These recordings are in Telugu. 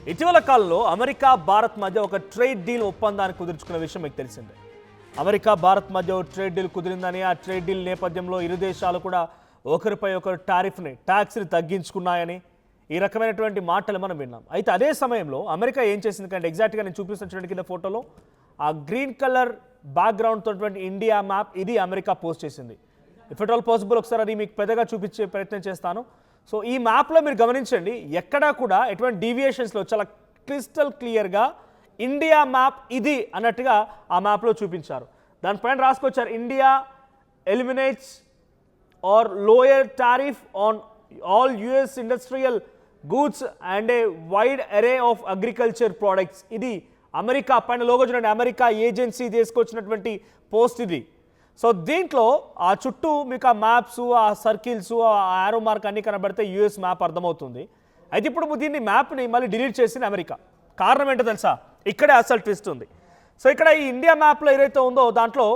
ఇటీవల కాలంలో అమెరికా భారత్ మధ్య ఒక ట్రేడ్ డీల్ ఒప్పందాన్ని కుదుర్చుకున్న విషయం మీకు తెలిసిందే. అమెరికా భారత్ మధ్య ఒక ట్రేడ్ డీల్ కుదిరిందని, ఆ ట్రేడ్ డీల్ నేపథ్యంలో ఇరు దేశాలు కూడా ఒకరిపై ఒకరు ట్యాక్స్ని తగ్గించుకున్నాయని ఈ రకమైనటువంటి మాటలు మనం విన్నాం. అయితే అదే సమయంలో అమెరికా ఏం చేసింది కంటే ఎగ్జాక్ట్గా నేను చూపిస్తున్నటువంటి కింద ఫోటోలో ఆ గ్రీన్ కలర్ బ్యాక్గ్రౌండ్తో ఇండియా మ్యాప్ ఇది అమెరికా పోస్ట్ చేసింది. ఇఫ్ ఇట్ ఆల్ పాసిబుల్ ఒకసారి అది మీకు పెద్దగా చూపించే ప్రయత్నం చేస్తాను. సో ఈ మ్యాప్లో మీరు గమనించండి, ఎక్కడా కూడా ఎటువంటి డీవియేషన్స్లో చాలా క్రిస్టల్ క్లియర్గా ఇండియా మ్యాప్ ఇది అన్నట్టుగా ఆ మ్యాప్లో చూపించారు. దానిపైన రాసుకొచ్చారు India eliminates or lower tariff on all US industrial goods and a wide array of agriculture products. ఇది అమెరికా పైన లోగో చూడండి, అమెరికా ఏజెన్సీ తీసుకొచ్చినటువంటి పోస్ట్ ఇది. సో దీంట్లో ఆ చుట్టూ మీకు ఆ మ్యాప్స్, ఆ సర్కిల్స్, ఆ ఆరో మార్క్ అన్నీ కనబడితే యుఎస్ మ్యాప్ అర్థమవుతుంది. అయితే ఇప్పుడు దీన్ని మ్యాప్ని మళ్ళీ డిలీట్ చేసింది అమెరికా. కారణం ఏంటో తెలుసా? ఇక్కడే అసలు ట్విస్ట్ ఉంది. సో ఇక్కడ ఈ ఇండియా మ్యాప్లో ఏదైతే ఉందో దాంట్లో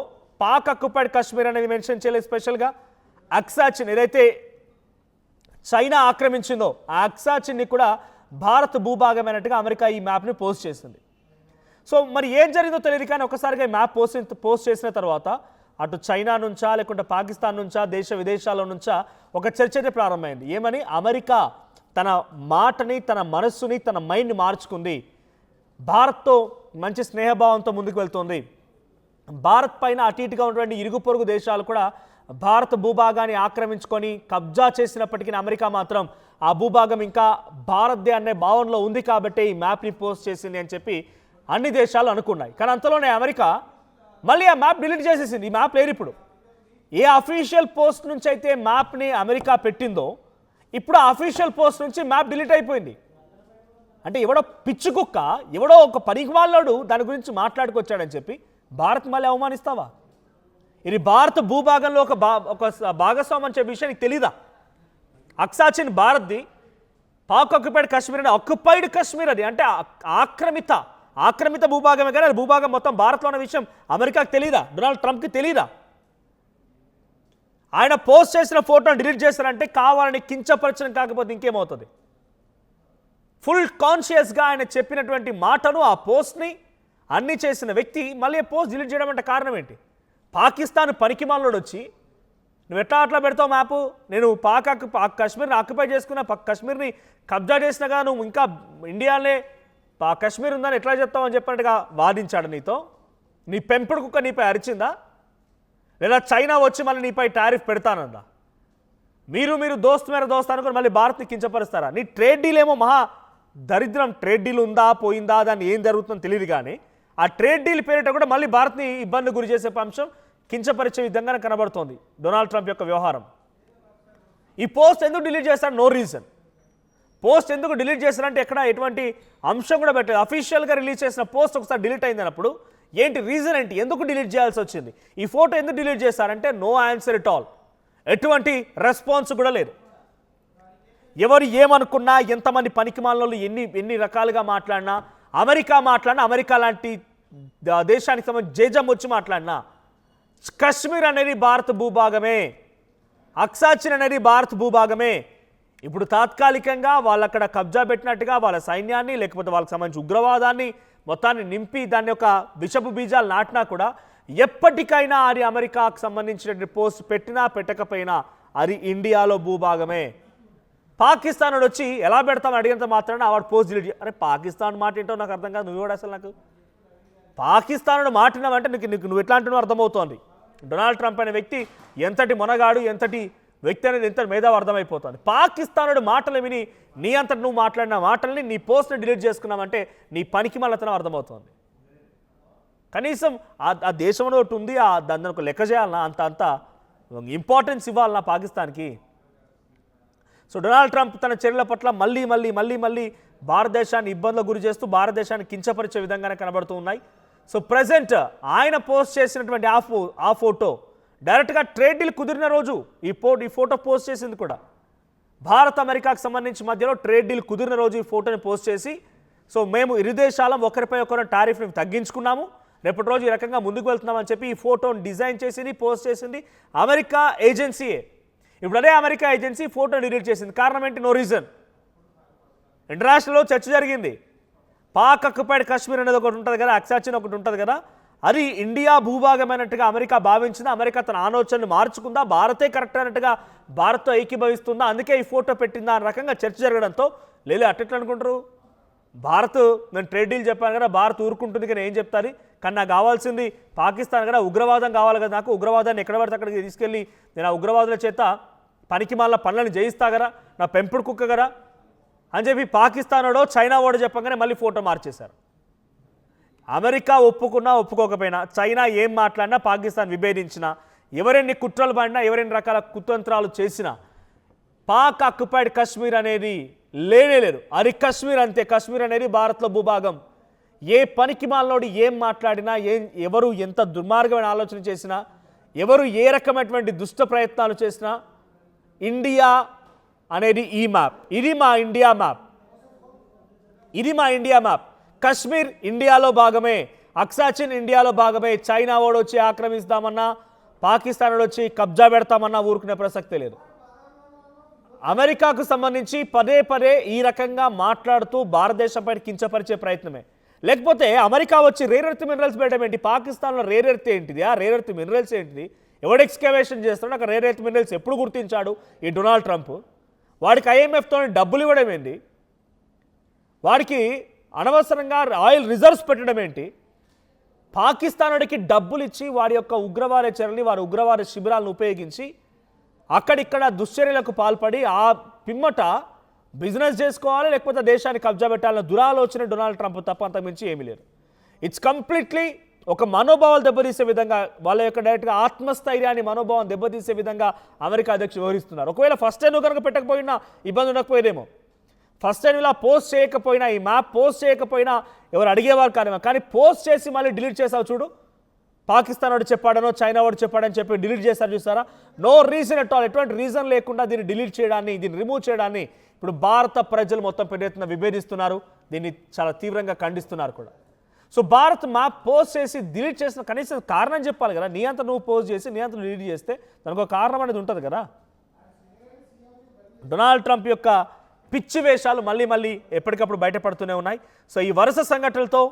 పాక్ అక్యుపైడ్ కాశ్మీర్ అనేది మెన్షన్ చేయలేదు. స్పెషల్గా అక్సాచిన్ ఏదైతే చైనా ఆక్రమించిందో ఆ అక్సాచిన్ని కూడా భారత్ భూభాగమైనట్టుగా అమెరికా ఈ మ్యాప్ని పోస్ట్ చేసింది. సో మరి ఏం జరిగిందో తెలియదు, కానీ ఒకసారిగా ఈ మ్యాప్ పోస్ట్ చేసిన తర్వాత అటు చైనా నుంచా లేకుంటే పాకిస్తాన్ నుంచా దేశ విదేశాల నుంచా ఒక చర్చ అయితే ప్రారంభమైంది. ఏమని? అమెరికా తన మాటని, తన మనస్సుని, తన మైండ్ని మార్చుకుంది. భారత్తో మంచి స్నేహభావంతో ముందుకు వెళ్తుంది. భారత్ పైన అటు ఇటుగా ఉన్నటువంటి ఇరుగు పొరుగు దేశాలు కూడా భారత భూభాగాన్ని ఆక్రమించుకొని కబ్జా చేసినప్పటికీ అమెరికా మాత్రం ఆ భూభాగం ఇంకా భారత్దే అనే భావనలో ఉంది కాబట్టి ఈ మ్యాప్ని పోస్ట్ చేసింది అని చెప్పి అన్ని దేశాలు అనుకున్నాయి. కానీ అంతలోనే అమెరికా మళ్ళీ ఆ మ్యాప్ డిలీట్ చేసేసింది. ఈ మ్యాప్ లేరు ఇప్పుడు. ఏ అఫీషియల్ పోస్ట్ నుంచి అయితే మ్యాప్ని అమెరికా పెట్టిందో ఇప్పుడు ఆ అఫీషియల్ పోస్ట్ నుంచి మ్యాప్ డిలీట్ అయిపోయింది. అంటే ఎవడో పిచ్చి కుక్క, ఎవడో ఒక పనికిమాలోడు దాని గురించి మాట్లాడుకొచ్చాడని చెప్పి భారత్ మళ్ళీ అవమానిస్తావా? ఇది భారత భూభాగంలో ఒక భాగస్వామ్యం అని చెప్పే విషయం నీకు తెలీదా? అక్సాచిన్ భారత్ది, పాక్ ఆక్యుపైడ్ కాశ్మీర్ అంటే ఆక్యుపైడ్ కాశ్మీర్ అది అంటే ఆక్రమిత భూభాగమే, కానీ అది భూభాగం మొత్తం భారత్లో ఉన్న విషయం అమెరికాకు తెలీదా? డొనాల్డ్ ట్రంప్కి తెలీదా? ఆయన పోస్ట్ చేసిన ఫోటోని డిలీట్ చేస్తారంటే కావాలని కించపరచడం కాకపోతే ఇంకేమవుతుంది? ఫుల్ కాన్షియస్గా ఆయన చెప్పినటువంటి మాటను, ఆ పోస్ట్ని అన్నీ చేసిన వ్యక్తి మళ్ళీ పోస్ట్ డిలీట్ చేయడం అంటే కారణం ఏంటి? పాకిస్తాన్ పనికిమాలోడు వచ్చి నువ్వు ఎట్లా అట్లా పెడతావు మ్యాపు, నేను కాశ్మీర్ని ఆక్యుపై చేసుకున్నా, కాశ్మీర్ని కబ్జా చేసినా కదా, నువ్వు ఇంకా ఇండియాలో కాశ్మీర్ ఉందని ఎట్లా చెప్తావు అని చెప్పినట్టుగా వాదించాడు నీతో. నీ పెంపుడు కుక్క నీపై అరిచిందా? లేదా చైనా వచ్చి మళ్ళీ నీపై టారిఫ్ పెడతానందా? మీరు దోస్త్ మేర దోస్త్ అనుకుని మళ్ళీ భారత్ని కించపరుస్తారా? నీ ట్రేడ్ డీల్ ఏమో మహా దరిద్రం. ట్రేడ్ డీల్ ఉందా పోయిందా దాన్ని ఏం జరుగుతుందో తెలియదు, కానీ ఆ ట్రేడ్ డీల్ పేరిట కూడా మళ్ళీ భారత్ని ఇబ్బంది గురి చేసే అంశం కించపరిచే విధంగానే కనబడుతోంది డొనాల్డ్ ట్రంప్ యొక్క వ్యవహారం. ఈ పోస్ట్ ఎందుకు డిలీట్ చేస్తాడు? No reason. పోస్ట్ ఎందుకు డిలీట్ చేస్తారంటే ఎక్కడ ఎటువంటి అంశం కూడా పెట్టలేదు. అఫీషియల్గా రిలీజ్ చేసిన పోస్ట్ ఒకసారి డిలీట్ అయింది అన్నప్పుడు ఏంటి రీజన్ ఏంటి? ఎందుకు డిలీట్ చేయాల్సి వచ్చింది? ఈ ఫోటో ఎందుకు డిలీట్ చేస్తారంటే నో ఆన్సర్ ఎట్ ఆల్. ఎటువంటి రెస్పాన్స్ కూడా లేదు. ఎవరు ఏమనుకున్నా, ఎంతమంది పనికిమాలలో ఎన్ని రకాలుగా మాట్లాడినా, అమెరికా లాంటి దేశానికి సంబంధించి జేజం వచ్చి మాట్లాడినా కశ్మీర్ అనేది భారత భూభాగమే, అక్సాచిన్ అనేది భారత భూభాగమే. ఇప్పుడు తాత్కాలికంగా వాళ్ళు అక్కడ కబ్జా పెట్టినట్టుగా వాళ్ళ సైన్యాన్ని లేకపోతే వాళ్ళకి సంబంధించి ఉగ్రవాదాన్ని మొత్తాన్ని నింపి దాన్ని ఒక విషపు బీజాలు నాటినా కూడా ఎప్పటికైనా అది అమెరికాకు సంబంధించిన పోస్ట్ పెట్టినా పెట్టకపోయినా అది ఇండియాలో భూభాగమే. పాకిస్తాన్ వచ్చి ఎలా పెడతామని అడిగినంత మాత్రాన వాడు పోస్ట్ డిలీట్ అరే పాకిస్తాన్ మాట ఏంటో నాకు అర్థం కాదు. నువ్వు కూడా అసలు నాకు పాకిస్తాన్ మాటినావంటే నువ్వు ఎట్లా అంటున్నావు అర్థమవుతోంది. డొనాల్డ్ ట్రంప్ అనే వ్యక్తి ఎంతటి మొనగాడు, ఎంతటి వ్యక్తి అనేది ఎంత మేధావి అర్థమైపోతుంది. పాకిస్తానుడు మాటలు విని నీ అంతటి నువ్వు మాట్లాడిన మాటల్ని నీ పోస్ట్ని డిలీట్ చేసుకున్నావంటే నీ పనికి మళ్ళతనం అర్థమవుతుంది. కనీసం ఆ దేశంలో ఒకటి ఉంది, దాన్ని ఒక లెక్క చేయాలన్నా, అంత ఇంపార్టెన్స్ ఇవ్వాలన్నా పాకిస్తాన్కి. సో డొనాల్డ్ ట్రంప్ తన చర్యల పట్ల మళ్ళీ భారతదేశాన్ని ఇబ్బందులకు గురి చేస్తూ భారతదేశాన్ని కించపరిచే విధంగానే కనబడుతూ ఉన్నాయి. సో ప్రజెంట్ ఆయన పోస్ట్ చేసినటువంటి ఆ ఫోటో డైరెక్ట్గా ట్రేడ్ డీల్ కుదిరిన రోజు ఈ ఫోటో పోస్ట్ చేసింది కూడా భారత్ అమెరికాకు సంబంధించి మధ్యలో ట్రేడ్ డీల్ కుదిరిన రోజు ఈ ఫోటోని పోస్ట్ చేసి, సో మేము ఇరు దేశాలం ఒకరిపై ఒకరు టారిఫ్ని తగ్గించుకున్నాము, రేపటి రోజు ఈ రకంగా ముందుకు వెళ్తున్నామని చెప్పి ఈ ఫోటోని డిజైన్ చేసింది, పోస్ట్ చేసింది అమెరికా ఏజెన్సీయే. ఇప్పుడు అదే అమెరికా ఏజెన్సీ ఫోటో డిలీట్ చేసింది. కారణం ఏంటి? No reason. ఇంటర్నేషనల్లో చర్చ జరిగింది. పాక్ అక్యుపైడ్ కాశ్మీర్ అనేది ఒకటి ఉంటుంది కదా, అక్సాచిన్ ఒకటి ఉంటుంది కదా, అది ఇండియా భూభాగమైనట్టుగా అమెరికా భావించిందా? అమెరికా తన ఆలోచనను మార్చుకుందా? భారతే కరెక్ట్ అన్నట్టుగా భారత్తో ఏకీభవిస్తుందా? అందుకే ఈ ఫోటో పెట్టిందా అనే రకంగా చర్చ జరగడంతో లేదు అట్టెట్లు అనుకుంటారు. భారత్ నేను ట్రేడ్ డీల్ చెప్పాను కదా, భారత్ ఊరుకుంటుంది కానీ ఏం చెప్తారు, కానీ నాకు కావాల్సింది పాకిస్తాన్ కదా, ఉగ్రవాదం కావాలి కదా, నాకు ఉగ్రవాదాన్ని ఎక్కడ పడితే అక్కడికి తీసుకెళ్ళి నేను ఆ ఉగ్రవాదుల చేత పనికి మాల పనులను జయిస్తా కదా, నా పెంపుడు కుక్క కదా అని చెప్పి పాకిస్తాన్ వాడో చైనా వాడో చెప్పగానే మళ్ళీ ఫోటో మార్చేశారు. అమెరికా ఒప్పుకున్నా ఒప్పుకోకపోయినా, చైనా ఏం మాట్లాడినా, పాకిస్తాన్ విభేదించినా, ఎవరెన్ని కుట్రలు పడినా, ఎవరెన్ని రకాల కుతంత్రాలు చేసినా పాక్ ఆక్యుపైడ్ కాశ్మీర్ అనేది లేనేలేరు. అది కాశ్మీర్ అంతే. కాశ్మీర్ అనేది భారత్లో భూభాగం. ఏ పనికి మాలోడి ఏం మాట్లాడినా, ఎవరు ఎంత దుర్మార్గమైన ఆలోచన చేసినా, ఎవరు ఏ రకమైనటువంటి దుష్ట ప్రయత్నాలు చేసినా, ఇండియా అనేది ఈ మ్యాప్, ఇది మా ఇండియా మ్యాప్, ఇది మా ఇండియా మ్యాప్. కాశ్మీర్ ఇండియాలో భాగమే, అక్సాచిన్ ఇండియాలో భాగమే. చైనా వాడు వచ్చి ఆక్రమిస్తామన్నా, పాకిస్తాన్ వాడు వచ్చి కబ్జా పెడతామన్నా ఊరుకునే ప్రసక్తే లేదు. అమెరికాకు సంబంధించి పదే పదే ఈ రకంగా మాట్లాడుతూ భారతదేశంపై కించపరిచే ప్రయత్నమే. లేకపోతే అమెరికా వచ్చి రేర్ ఎర్త్ మినరల్స్ పెట్టడం ఏంటి? పాకిస్తాన్లో రేర్ ఎర్త్ ఏంటిది? ఆ రేర్ ఎర్త్ మినరల్స్ ఏంటిది? ఎవడు ఎక్స్కవేషన్ చేస్తాడు? అక్కడ రేర్ ఎర్త్ మినరల్స్ ఎప్పుడు గుర్తించాడు ఈ డొనాల్డ్ ట్రంప్? వాడికి IMFతో డబ్బులు ఇవ్వడం ఏంటి? వాడికి అనవసరంగా ఆయిల్ రిజర్వ్స్ పెట్టడం ఏంటి? పాకిస్తానుడికి డబ్బులు ఇచ్చి వారి యొక్క ఉగ్రవాద చర్యల్ని, వారి ఉగ్రవాద శిబిరాలను ఉపయోగించి అక్కడిక్కడ దుశ్చర్యలకు పాల్పడి ఆ పిమ్మట బిజినెస్ చేసుకోవాలి, లేకపోతే దేశాన్ని కబ్జా పెట్టాలన్న దురాలోచన డొనాల్డ్ ట్రంప్ తప్ప అంతకుమించి ఏమీ లేదు. ఇట్స్ కంప్లీట్లీ ఒక మనోభావాలు దెబ్బతీసే విధంగా, వాళ్ళ యొక్క డైరెక్ట్గా ఆత్మస్థైర్యాన్ని, మనోభావం దెబ్బతీసే విధంగా అమెరికా అధ్యక్షుడు వ్యవహరిస్తున్నారు. ఒకవేళ ఫస్ట్ టైం కనుక పెట్టకపోయినా ఇబ్బంది ఉండకపోయేదేమో. ఫస్ట్ టైం ఇలా పోస్ట్ చేయకపోయినా, ఈ మ్యాప్ పోస్ట్ చేయకపోయినా ఎవరు అడిగేవారు కాదేమో. కానీ పోస్ట్ చేసి మళ్ళీ డిలీట్ చేసావు చూడు, పాకిస్తాన్ వాడు చెప్పాడనో చైనా వాడు చెప్పాడని చెప్పి డిలీట్ చేశారు చూస్తారా? నో రీజన్ ఎట్ ఆల్, ఎటువంటి రీజన్ లేకుండా దీన్ని డిలీట్ చేయడాన్ని, దీన్ని రిమూవ్ చేయడాన్ని ఇప్పుడు భారత ప్రజలు మొత్తం పెద్ద ఎత్తున విభేదిస్తున్నారు. దీన్ని చాలా తీవ్రంగా ఖండిస్తున్నారు కూడా. సో భారత్ మ్యాప్ పోస్ట్ చేసి డిలీట్ చేసిన కనీసం కారణం చెప్పాలి కదా. నీ అంతా నువ్వు పోస్ట్ చేసి నీ అంతా డిలీట్ చేస్తే దానికి ఒక కారణం అనేది ఉంటుంది కదా. డొనాల్డ్ ట్రంప్ యొక్క పిచ్చి వేషాలు మళ్ళీ మళ్ళీ ఎప్పటికప్పుడు బయటపడుతూనే ఉన్నాయి. సో ఈ వరుస సంఘటనలతో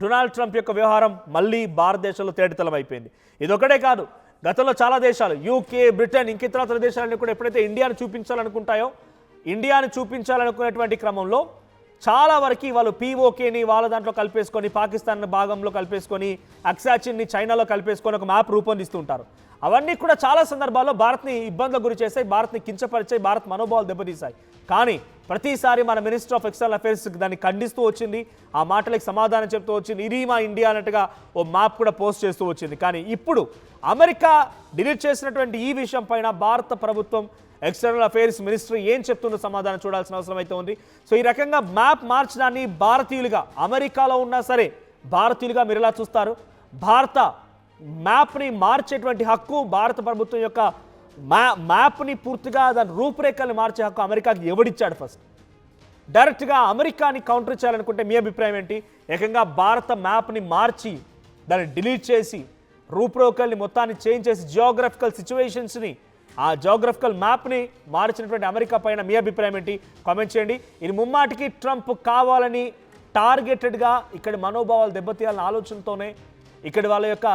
డొనాల్డ్ ట్రంప్ యొక్క వ్యవహారం మళ్ళీ భారతదేశంలో తేటతెల్లం అయిపోయింది. ఇదొకటే కాదు, గతంలో చాలా దేశాలు, UK, బ్రిటన్, ఇంకితర దేశాలన్నీ కూడా ఎప్పుడైతే ఇండియాను చూపించాలనుకుంటాయో, ఇండియాను చూపించాలనుకునేటువంటి క్రమంలో చాలా వరకు వాళ్ళు POKని వాళ్ళ దాంట్లో కలిపేసుకొని, పాకిస్తాన్ భాగంలో కలిపేసుకొని, అక్సాచిన్ని చైనాలో కలిపేసుకొని ఒక మ్యాప్ రూపొందిస్తూ ఉంటారు. అవన్నీ కూడా చాలా సందర్భాల్లో భారత్ని ఇబ్బందులకు గురి చేశాయి, భారత్ని కించపరిచాయి, భారత్ మనోభావాలు దెబ్బతీశాయి. కానీ ప్రతిసారి మన మినిస్టర్ ఆఫ్ ఎక్స్టర్నల్ అఫైర్స్ దాన్ని ఖండిస్తూ వచ్చింది, ఆ మాటలకు సమాధానం చెప్తూ వచ్చింది, ఇది మా ఇండియా అన్నట్టుగా ఓ మ్యాప్ కూడా పోస్ట్ చేస్తూ వచ్చింది. కానీ ఇప్పుడు అమెరికా డిలీట్ చేసినటువంటి ఈ విషయం పైన భారత ప్రభుత్వం ఎక్స్టర్నల్ అఫైర్స్ మినిస్ట్రీ ఏం చెప్తుందో సమాధానం చూడాల్సిన అవసరం అయితే ఉంది. సో ఈ రకంగా మ్యాప్ మార్చడాన్ని భారతీయులుగా, అమెరికాలో ఉన్నా సరే భారతీయులుగా మీరు ఎలా చూస్తారు? భారత మ్యాప్ని మార్చేటువంటి హక్కు, భారత ప్రభుత్వం యొక్క మ్యాప్ని పూర్తిగా దాని రూపురేఖల్ని మార్చే హక్కు అమెరికాకి ఎవడిచ్చాడు? ఫస్ట్ డైరెక్ట్గా అమెరికాని కౌంటర్ చేయాలనుకుంటే మీ అభిప్రాయం ఏంటి? ఏకంగా భారత మ్యాప్ని మార్చి దాన్ని డిలీట్ చేసి రూపురేఖల్ని మొత్తాన్ని చేంజ్ చేసి జియోగ్రఫికల్ సిచ్యువేషన్స్ని, ఆ జియోగ్రఫికల్ మ్యాప్ని మార్చినటువంటి అమెరికా పైన మీ అభిప్రాయం ఏంటి? కామెంట్ చేయండి. ఇది ముమ్మాటికి ట్రంప్ కావాలని టార్గెటెడ్గా ఇక్కడి మనోభావాలు దెబ్బతీయాలన్న ఆలోచనతోనే, ఇక్కడి వాళ్ళ యొక్క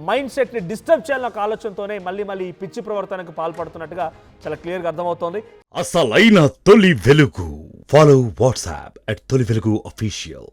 మైండ్ సెట్ని డిస్టర్బ్ చేయాలన్న ఒక ఆలోచనతోనే మళ్ళీ మళ్ళీ ఈ పిచ్చి ప్రవర్తనకు పాల్పడుతున్నట్టుగా చాలా క్లియర్గా అర్థమవుతోంది. అసలైన తొలి వెలుగు. ఫాలో వాట్సాప్ @తొలి వెలుగు official.